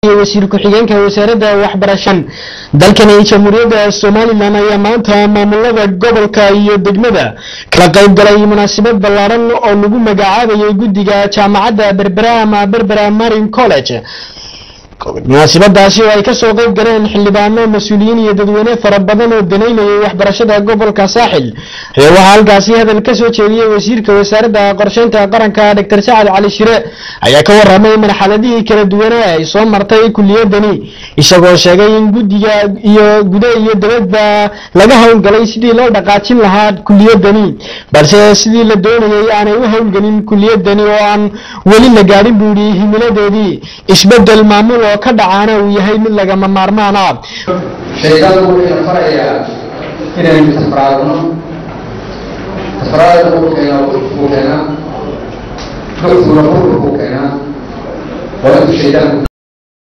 wasiir ku-xigeenka wasaaradda waxbarashada dalkan ee Jamhuuriyadda Soomaaliland ayaa maanta maamulada gobolka iyo degmada kala qayb galay munaasabad ballaaran oo lagu magacaabayay guddiga jaamacadda Berbera Marine College. munaasabadaasi oo ay ka soo qayb galeen xildhibaano mas'uuliyiin iyo dadweyne fara badan oo daneynayay waxbarashada gobolka Saaxil ayaa waxaa halkaasi hadal ka soo jeediyay wasiirka wasaaradda qorsheynta qaranka Dr. Saad Cali Shire ayaa ka warramay marxaladihii kala duwan ee ay soo martay kulliyadani isagoo sheegay in guddiga iyo gudaha iyo dibadda laga hawlgalay sidii loo dhaqaajin lahaa kulliyadani balse sidii la doonayay aanay u hawlgelin kulliyadani oo aan weli la gaarin buuri himiladeedii isbedel maamul oo ka dhacaana uu yahay mid laga maarmaan ah shaydaanku wuxuu farayaa inaynu tasraadno uu keena waa shaydaanku